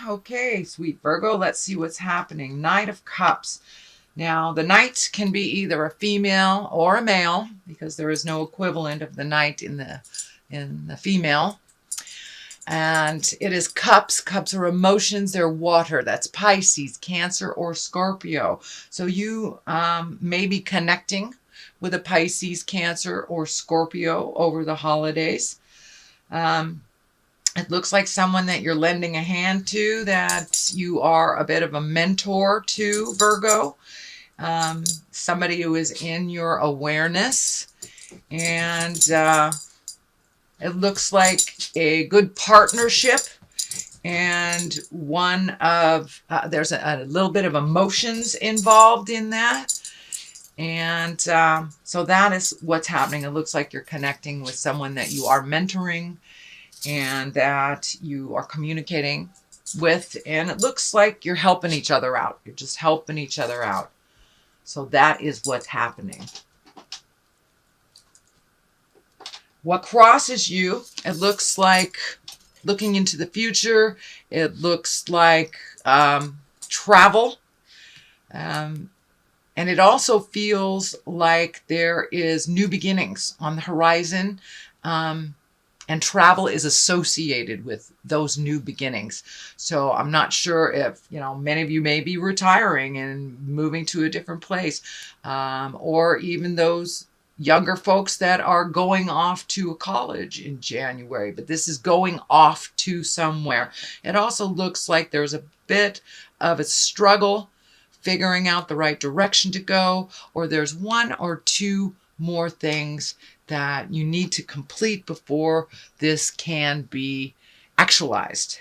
Okay, sweet Virgo, let's see what's happening. Knight of Cups. Now, the knight can be either a female or a male because there is no equivalent of the knight in the female. And it is cups. Cups are emotions. They're water. That's Pisces, Cancer, or Scorpio. So you may be connecting with a Pisces, Cancer, or Scorpio over the holidays. It looks like someone that you're lending a hand to, that you are a bit of a mentor to, Virgo. Somebody who is in your awareness. And it looks like a good partnership. And one of, there's a little bit of emotions involved in that. And so that is what's happening. It looks like you're connecting with someone that you are mentoring and that you are communicating with. And it looks like you're helping each other out. You're just helping each other out. So that is what's happening. What crosses you, it looks like looking into the future. It looks like travel. And it also feels like there is new beginnings on the horizon. And travel is associated with those new beginnings. So I'm not sure if, many of you may be retiring and moving to a different place, or even those younger folks that are going off to a college in January, but this is going off to somewhere. It also looks like there's a bit of a struggle figuring out the right direction to go, or there's one or two more things that you need to complete before this can be actualized.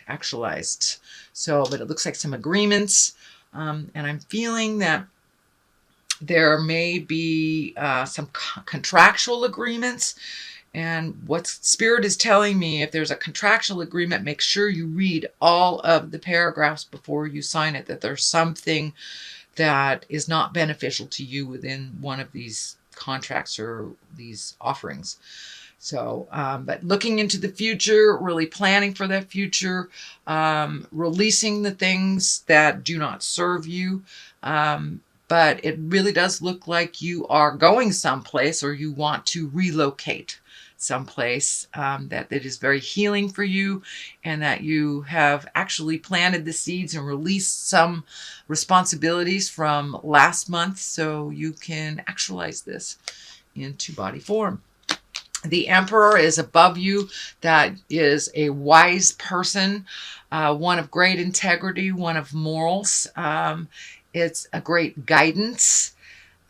So, but it looks like some agreements, and I'm feeling that there may be some contractual agreements. And what Spirit is telling me, if there's a contractual agreement, make sure you read all of the paragraphs before you sign it, that there's something that is not beneficial to you within one of these contracts or these offerings. So, but looking into the future, really planning for that future, releasing the things that do not serve you. But it really does look like you are going someplace, or you want to relocate someplace, that it is very healing for you, and that you have actually planted the seeds and released some responsibilities from last month so you can actualize this into body form. The Emperor is above you. That is a wise person, one of great integrity, one of morals. It's a great guidance.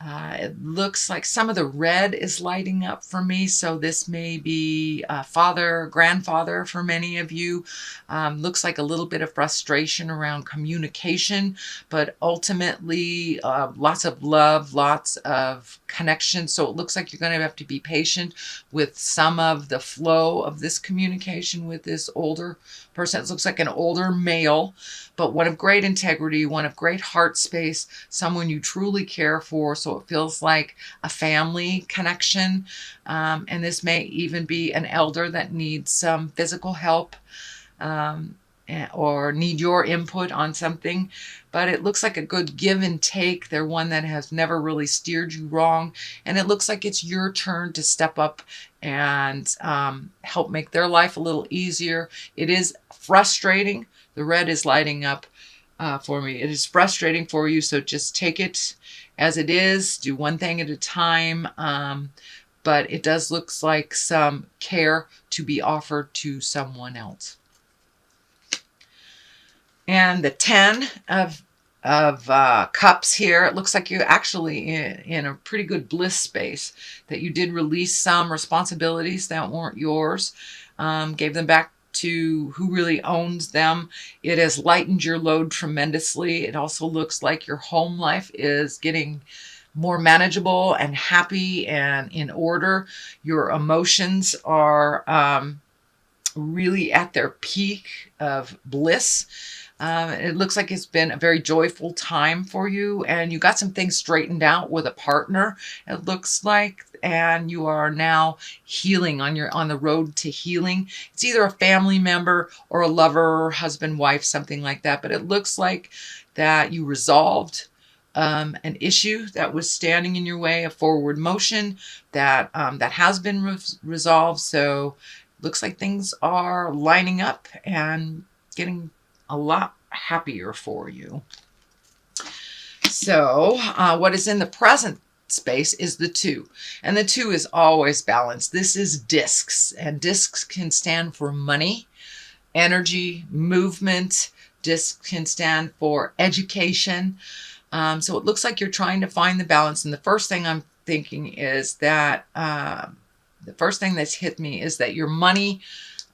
It looks like some of the red is lighting up for me. So this may be father, grandfather for many of you. Looks like a little bit of frustration around communication, but ultimately lots of love, lots of connection. So it looks like you're going to have to be patient with some of the flow of this communication with this older person. It looks like an older male, but one of great integrity, one of great heart space, someone you truly care for. So it feels like a family connection. And this may even be an elder that needs some physical help, or need your input on something. But it looks like a good give and take. They're one that has never really steered you wrong. And it looks like it's your turn to step up and help make their life a little easier. It is frustrating. The red is lighting up for me. It is frustrating for you, so just take it as it is. Do one thing at a time. But it does look like some care to be offered to someone else. And the 10 of cups here, it looks like you're actually in a pretty good bliss space, that you did release some responsibilities that weren't yours, gave them back to who really owns them. It has lightened your load tremendously. It also looks like your home life is getting more manageable and happy and in order. Your emotions are really at their peak of bliss. It looks like it's been a very joyful time for you, and you got some things straightened out with a partner, it looks like, and you are now healing on the road to healing. It's either a family member or a lover or husband, wife, something like that, but it looks like that you resolved an issue that was standing in your way, a forward motion that has been resolved. So looks like things are lining up and getting a lot happier for you. So what is in the present space is the 2, and the 2 is always balanced. This is discs, and discs can stand for money, energy, movement. Discs can stand for education. So it looks like you're trying to find the balance, and the first thing I'm thinking is that the first thing that's hit me is that your money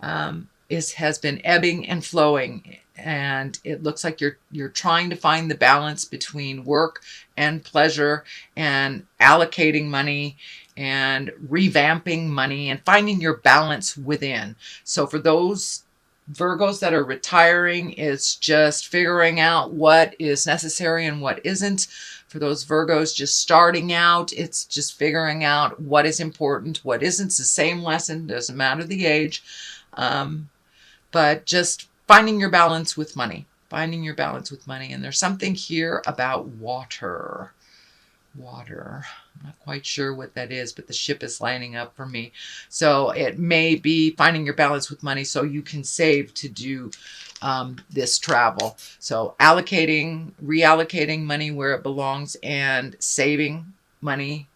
has been ebbing and flowing, and it looks like you're trying to find the balance between work and pleasure, and allocating money and revamping money and finding your balance within. So for those Virgos that are retiring, it's just figuring out what is necessary and what isn't. For those Virgos just starting out, it's just figuring out what is important, what isn't. It's the same lesson, doesn't matter the age. But just finding your balance with money, finding your balance with money. And there's something here about water. Water. I'm not quite sure what that is, but the ship is lining up for me. So it may be finding your balance with money so you can save to do this travel. So reallocating money where it belongs, and saving money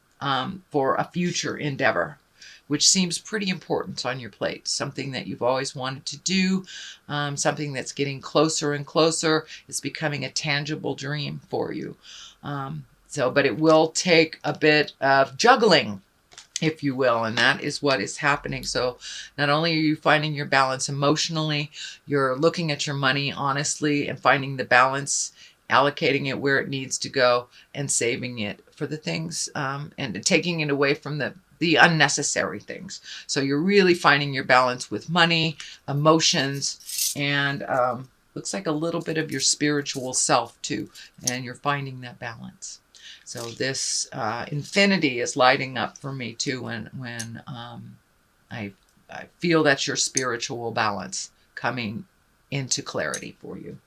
for a future endeavor, which seems pretty important on your plate. Something that you've always wanted to do, something that's getting closer and closer. It's becoming a tangible dream for you. But it will take a bit of juggling, if you will, and that is what is happening. So not only are you finding your balance emotionally, you're looking at your money honestly and finding the balance, allocating it where it needs to go, and saving it for the things, and taking it away from the unnecessary things. So you're really finding your balance with money, emotions, and looks like a little bit of your spiritual self too, and you're finding that balance. So this infinity is lighting up for me too when I feel that's your spiritual balance coming into clarity for you.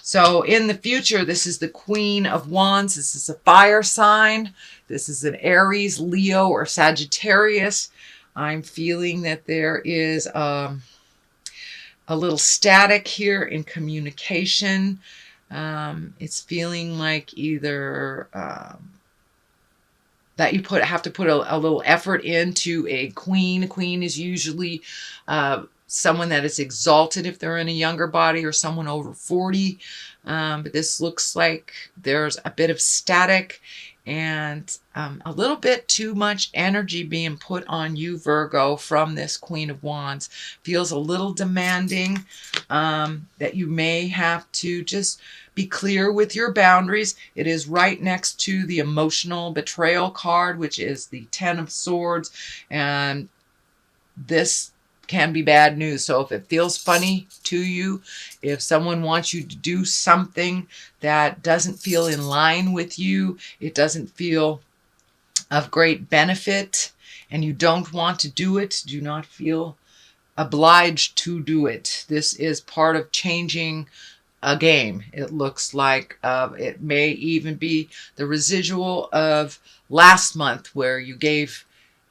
So in the future, this is the Queen of Wands. This is a fire sign. This is an Aries, Leo, or Sagittarius. I'm feeling that there is a little static here in communication. It's feeling like either that you have to put a little effort into a queen. A queen is usually someone that is exalted if they're in a younger body, or someone over 40. But this looks like there's a bit of static and a little bit too much energy being put on you, Virgo, from this Queen of Wands. Feels a little demanding, that you may have to just be clear with your boundaries. It is right next to the emotional betrayal card, which is the 10 of Swords. And this can be bad news. So if it feels funny to you, if someone wants you to do something that doesn't feel in line with you, it doesn't feel of great benefit, and you don't want to do it, do not feel obliged to do it. This is part of changing a game. It looks like it may even be the residual of last month where you gave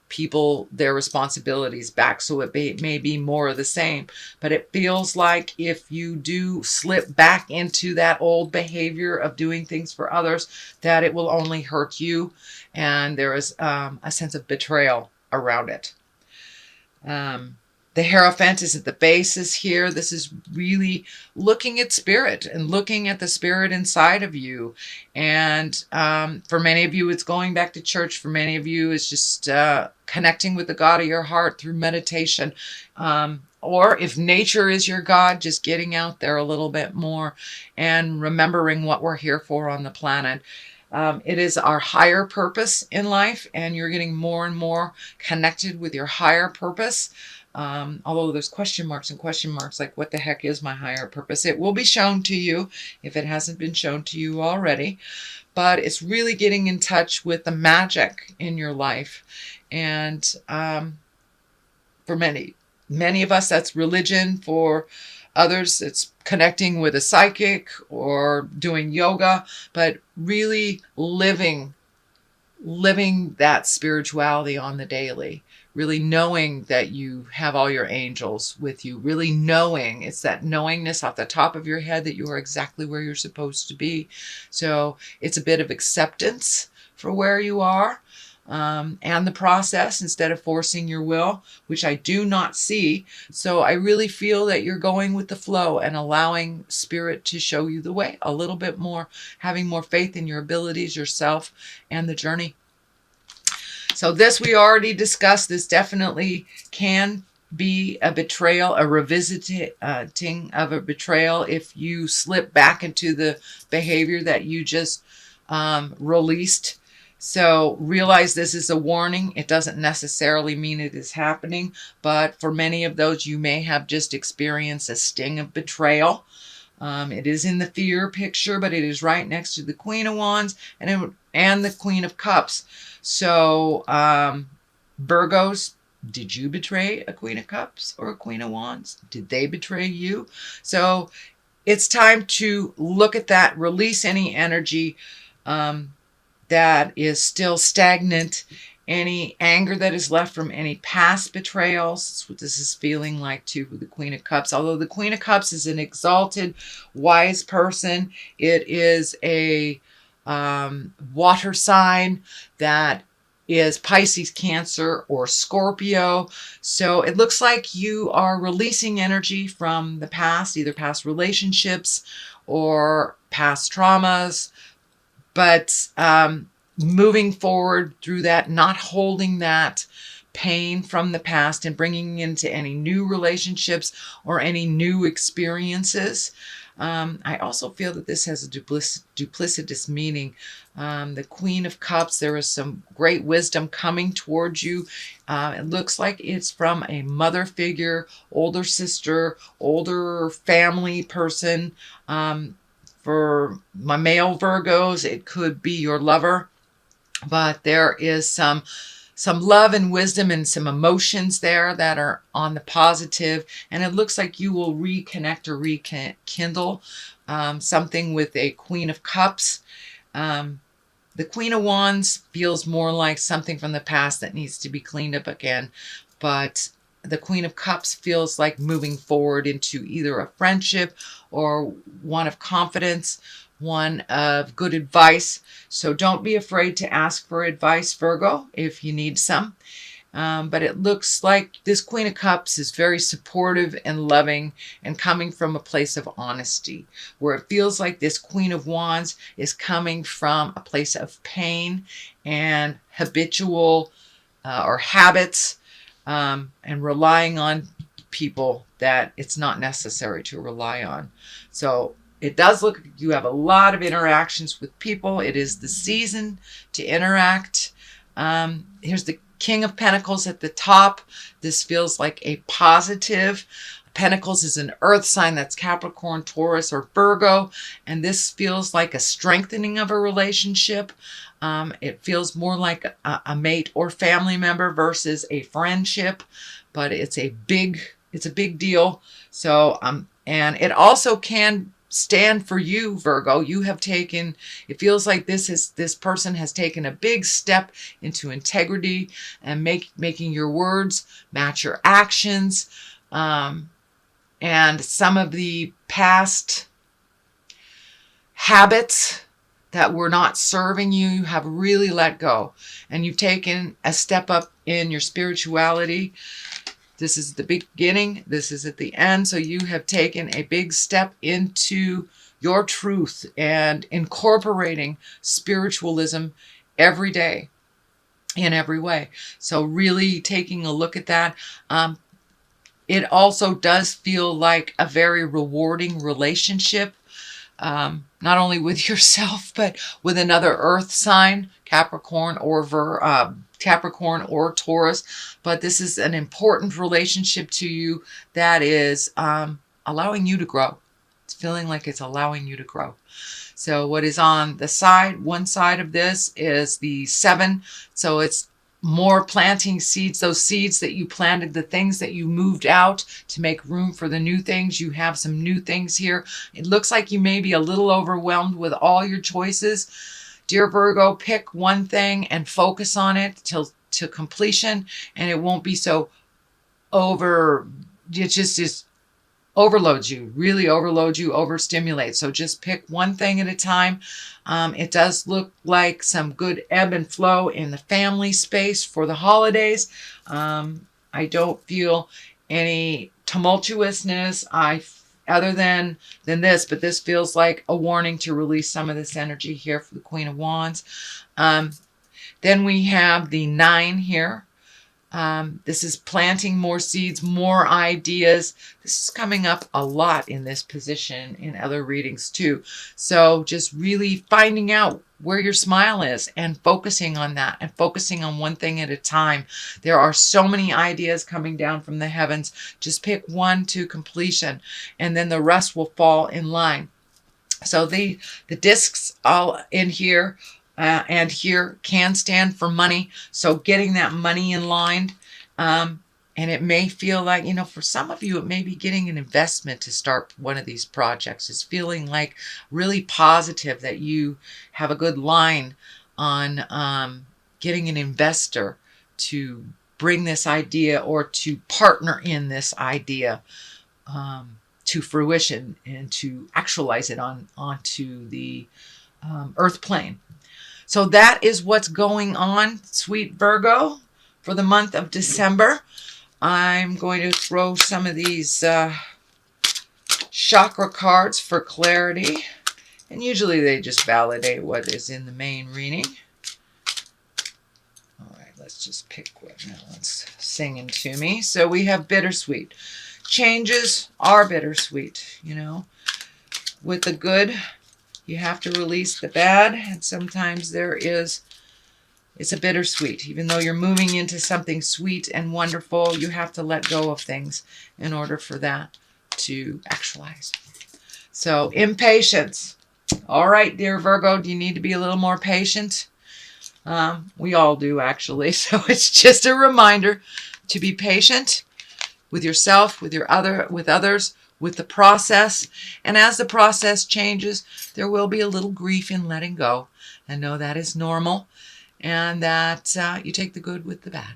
people their responsibilities back. So it may be more of the same, but it feels like if you do slip back into that old behavior of doing things for others, that it will only hurt you. And there is a sense of betrayal around it. The Hierophant is at the basis here. This is really looking at spirit and looking at the spirit inside of you. And for many of you, it's going back to church. For many of you, it's just connecting with the God of your heart through meditation. Or if nature is your God, just getting out there a little bit more and remembering what we're here for on the planet. It is our higher purpose in life, and you're getting more and more connected with your higher purpose. Although there's question marks and question marks, like what the heck is my higher purpose? It will be shown to you if it hasn't been shown to you already. But it's really getting in touch with the magic in your life. And for many of us, that's religion. For others, it's connecting with a psychic or doing yoga, but really living that spirituality on the daily, really knowing that you have all your angels with you, really knowing, it's that knowingness off the top of your head that you are exactly where you're supposed to be. So it's a bit of acceptance for where you are, and the process, instead of forcing your will, which I do not see. So I really feel that you're going with the flow and allowing spirit to show you the way a little bit more, having more faith in your abilities, yourself, and the journey. So this we already discussed. This definitely can be a betrayal, a revisiting of a betrayal if you slip back into the behavior that you just released. So realize this is a warning. It doesn't necessarily mean it is happening, but for many of those, you may have just experienced a sting of betrayal. It is in the fear picture, but it is right next to the Queen of Wands and the Queen of Cups. So Virgos, did you betray a Queen of Cups or a Queen of Wands? Did they betray you? So it's time to look at that, release any energy that is still stagnant, any anger that is left from any past betrayals. That's what this is feeling like too with the Queen of Cups. Although the Queen of Cups is an exalted, wise person, it is a water sign that is Pisces, Cancer, or Scorpio. So it looks like you are releasing energy from the past, either past relationships or past traumas, but moving forward through that, not holding that pain from the past and bringing into any new relationships or any new experiences. I also feel that this has a duplicitous meaning. The Queen of Cups, there is some great wisdom coming towards you. It looks like it's from a mother figure, older sister, older family person. For my male Virgos, it could be your lover, but there is some love and wisdom and some emotions there that are on the positive, and it looks like you will reconnect or rekindle something with a Queen of Cups. The Queen of Wands feels more like something from the past that needs to be cleaned up again, but the Queen of Cups feels like moving forward into either a friendship or one of confidence, one of good advice. So don't be afraid to ask for advice, Virgo, if you need some. But it looks like this Queen of Cups is very supportive and loving and coming from a place of honesty, where it feels like this Queen of Wands is coming from a place of pain and habitual or habits, and relying on people that it's not necessary to rely on. So it does look like you have a lot of interactions with people. It is the season to interact. Here's the King of Pentacles at the top. This feels like a positive. Pentacles is an earth sign, that's Capricorn, Taurus, or Virgo. And this feels like a strengthening of a relationship. It feels more like a mate or family member versus a friendship, but it's a big deal. So, and it also can stand for you, Virgo. You have taken, it feels like this person has taken a big step into integrity and making your words match your actions. And some of the past habits that were not serving you, you have really let go. And you've taken a step up in your spirituality. This is the beginning. This is at the end. So you have taken a big step into your truth and incorporating spiritualism every day in every way. So really taking a look at that. It also does feel like a very rewarding relationship, not only with yourself, but with another earth sign, Capricorn or Capricorn or Taurus, but this is an important relationship to you that is allowing you to grow. It's feeling like it's allowing you to grow. So what is on the side, one side of this is the 7. So it's more planting seeds, those seeds that you planted, the things that you moved out to make room for the new things. You have some new things here. It looks like you may be a little overwhelmed with all your choices. Dear Virgo, pick one thing and focus on it till to completion, and it won't be so it just overloads you, really overloads you, overstimulates. So just pick one thing at a time. It does look like some good ebb and flow in the family space for the holidays. I don't feel any tumultuousness other than this, but this feels like a warning to release some of this energy here for the Queen of Wands. Then we have the 9 here. This is planting more seeds, more ideas. This is coming up a lot in this position in other readings too. So just really finding out where your smile is and focusing on that and focusing on one thing at a time. There are so many ideas coming down from the heavens. Just pick one to completion and then the rest will fall in line. So the discs all in here and here can stand for money. So getting that money in line. And it may feel like, for some of you, it may be getting an investment to start one of these projects. It's feeling like really positive that you have a good line on getting an investor to bring this idea or to partner in this idea to fruition and to actualize it onto the earth plane. So that is what's going on, sweet Virgo, for the month of December. I'm going to throw some of these chakra cards for clarity. And usually they just validate what is in the main reading. All right, let's just pick one. Now it's singing to me. So we have bittersweet. Changes are bittersweet, With the good, you have to release the bad, and sometimes it's a bittersweet. Even though you're moving into something sweet and wonderful, you have to let go of things in order for that to actualize. So, impatience. All right, dear Virgo, do you need to be a little more patient? We all do, actually. So it's just a reminder to be patient with yourself, with others, with the process. And as the process changes, there will be a little grief in letting go. And know that is normal, and that you take the good with the bad.